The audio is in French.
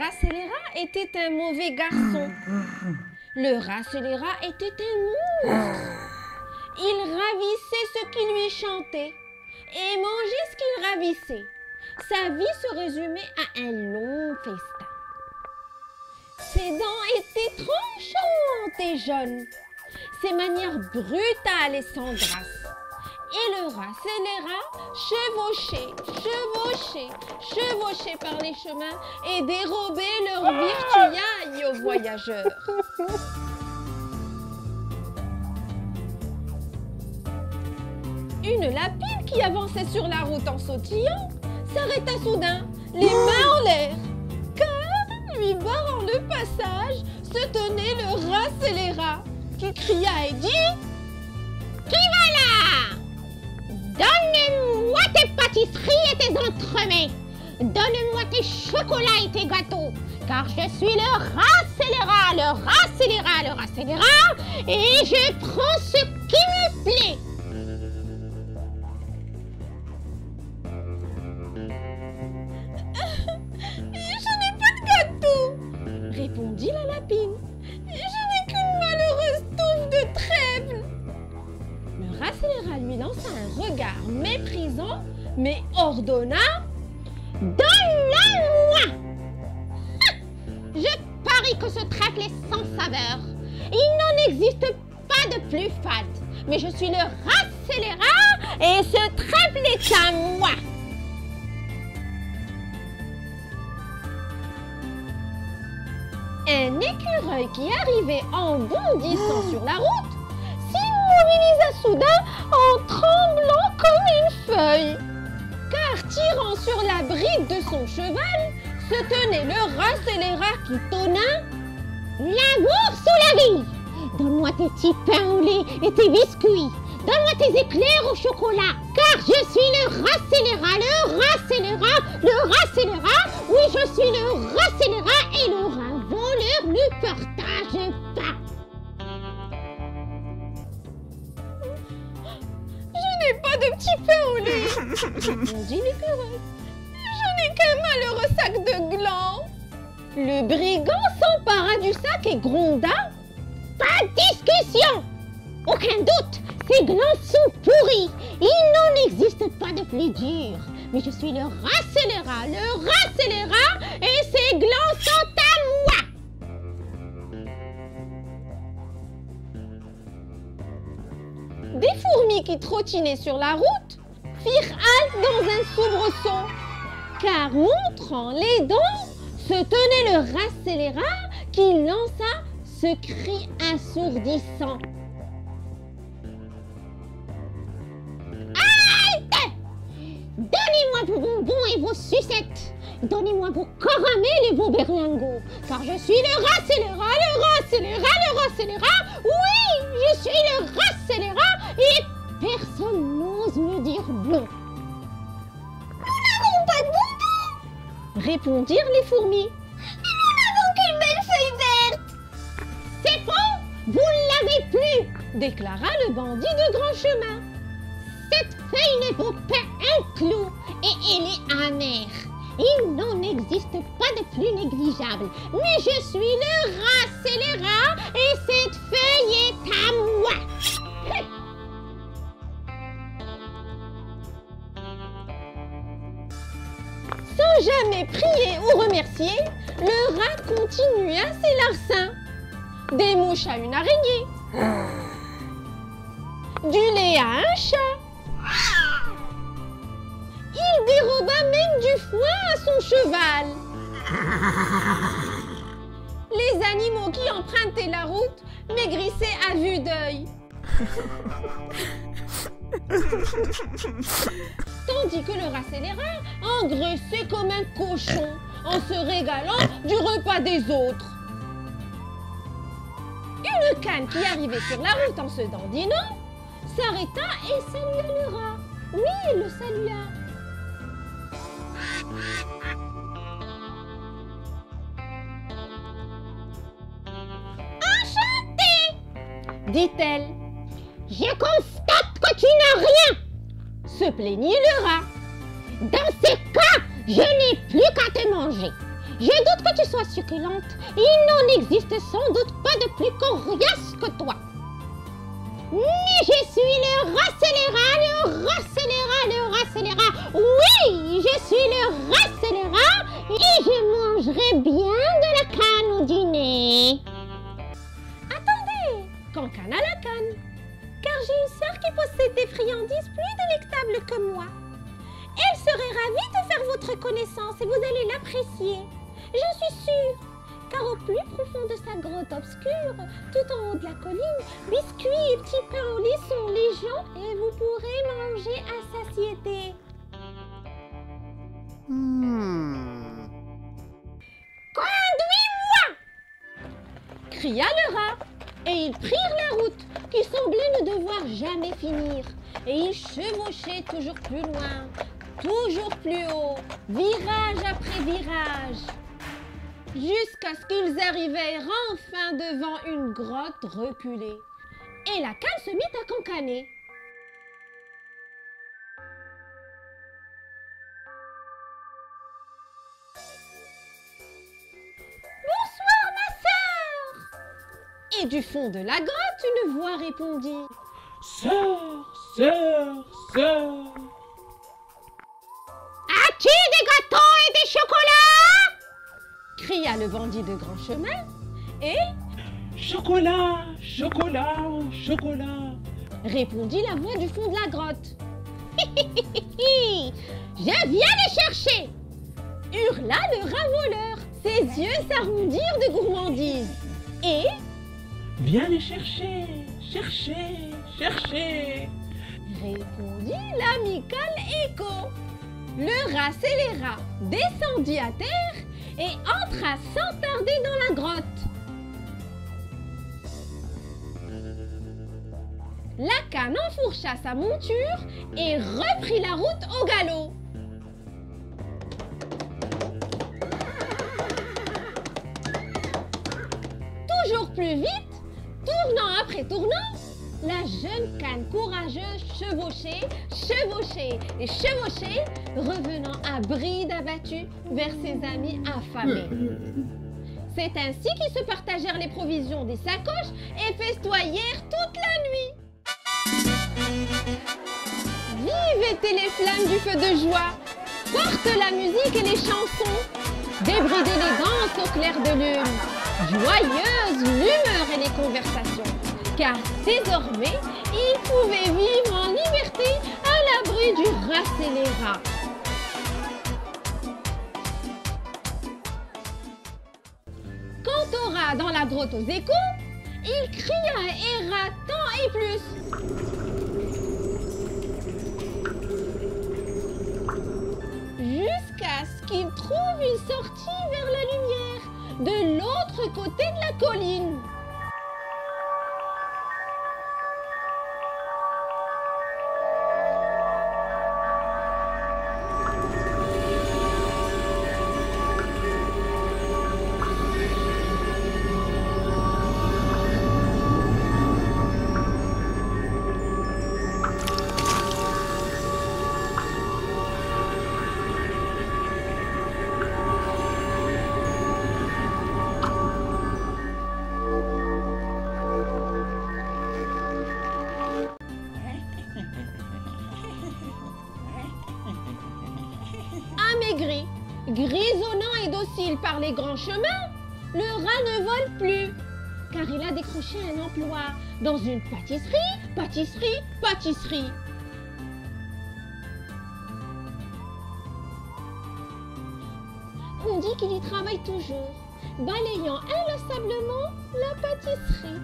rat scélérat était un mauvais garçon. Le rat scélérat était un monstre. Il ravissait ce qui lui chantait et mangeait ce qu'il ravissait. Sa vie se résumait à un long festin. Ses dents étaient tranchantes et jaunes, ses manières brutales et sans grâce. Et le rat scélérat chevauchait par les chemins et dérobait leur virtuailles aux voyageurs. Une lapine qui avançait sur la route en sautillant s'arrêta soudain, les mains en l'air, car lui barrant le passage se tenait le rat scélérat qui cria et dit: Qui va là? Donne-moi tes pâtisseries et tes entremets. Donne-moi tes chocolats et tes gâteaux, car je suis le rat scélérat, et je prends ce qui me plaît. Je n'ai pas de gâteau, répondit la lapine. Je n'ai qu'une malheureuse touffe de trèfle. Le rat scélérat lui lança un regard méprisant, mais ordonna: Donne-le-moi! Je parie que ce trèfle est sans saveur. Il n'en existe pas de plus fade. Mais je suis le rat scélérat et ce trèfle est à moi. Un écureuil qui arrivait en bondissant sur la route s'immobilisa soudain en tremblant comme une feuille. Car tirant sur la bride de son cheval, se tenait le rat scélérat qui tonna: L'amour sous la vie! Donne-moi tes petits pains au lait et tes biscuits. Donne-moi tes éclairs au chocolat, car je suis le rat scélérat. Oui, je suis le rat scélérat et le rat voleur ne partage pas. Je n'ai pas de petit pain au lait, répondit l'écureuil. Je n'ai qu'un malheureux sac de glands. Le brigand s'empara du sac et gronda: Pas de discussion! Aucun doute, ces glands sont pourris. Il n'en existe pas de plus dur. Mais je suis le rat scélérat, et ces glands sont à moi. Des fourmis qui trottinaient sur la route firent halte dans un soubresaut, car montrant les dents, se tenait le rat scélérat qui lança ce cri assourdissant: Halte! Donnez-moi vos bonbons et vos sucettes. Donnez-moi vos caramels et vos berlingots, car je suis le rat scélérat. Oui, je suis le rat scélérat et personne n'ose me dire blond. Nous n'avons pas de bonbons, répondirent les fourmis. nous n'avons qu'une belle feuille verte. C'est faux, vous ne l'avez plus, déclara le bandit de grand chemin. Cette feuille ne vaut pas un clou et elle est amère. Il n'en existe pas de plus négligeable. Mais je suis le rat scélérat et cette feuille est à moi. Sans jamais prier ou remercier, le rat continua ses larcins. Des mouches à une araignée, du lait à un chat. Il déroba même du foin à son cheval. Les animaux qui empruntaient la route maigrissaient à vue d'œil. Tandis que le rat scélérat engraissait comme un cochon en se régalant du repas des autres. Une canne qui arrivait sur la route en se dandinant s'arrêta et salua le rat. Oui, il le salua. Enchantée, dit-elle. je constate que tu n'as rien. Se plaignit le rat. Dans ce cas, je n'ai plus qu'à te manger. Je doute que tu sois succulente. Il n'en existe sans doute pas de plus coriace que toi. Mais je suis le rat scélérat, le rat scélérat, le rat scélérat. Oui, je suis le rat scélérat et je mangerai bien de la canne au dîner. Attendez, Cancan à la canne, car j'ai une sœur qui possède des friandises plus délectables que moi. Elle serait ravie de faire votre connaissance et vous allez l'apprécier. J'en suis sûre, car au plus profond de sa grotte obscure, tout en haut de la colline, biscuits et petits pains au lait sont légion et vous pourrez manger à satiété. Conduis-moi! Cria le rat, et ils prirent la route qui semblait ne devoir jamais finir. Et ils chevauchaient toujours plus loin, toujours plus haut, virage après virage, jusqu'à ce qu'ils arrivèrent enfin devant une grotte reculée. Et la canne se mit à cancaner. Bonsoir ma sœur! Et du fond de la grotte, une voix répondit. Sœur, sœur, sœur. As-tu des gâteaux et des chocolats? Cria le bandit de grand chemin et Chocolat, chocolat, chocolat. répondit la voix du fond de la grotte. Je viens les chercher. Hurla le rat voleur, ses yeux s'arrondirent de gourmandise. Et Viens les chercher, chercher, chercher. répondit l'amical écho. Le rat scélérat descendit à terre et entra sans tarder dans la grotte. La canne enfourcha sa monture et reprit la route au galop. Toujours plus vite, tournant après tournant, la jeune canne courageuse chevauchait, chevauchait et chevauchait, revenant à bride abattue vers ses amis affamés. C'est ainsi qu'ils se partagèrent les provisions des sacoches et festoyèrent toute la nuit. Vive étaient les flammes du feu de joie, forte la musique et les chansons, débridées les danses au clair de lune, joyeuse l'humeur et les conversations, car désormais, ils pouvaient vivre en liberté à l'abri du rat scélérat. Quant au rat dans la grotte aux échos, il cria et erra tant et plus. Jusqu'à ce qu'il trouve une sortie vers la lumière de l'autre côté de la colline. Amaigri, grisonnant et docile par les grands chemins, le rat ne vole plus, car il a décroché un emploi dans une pâtisserie, pâtisserie, pâtisserie. On dit qu'il y travaille toujours, balayant inlassablement la pâtisserie.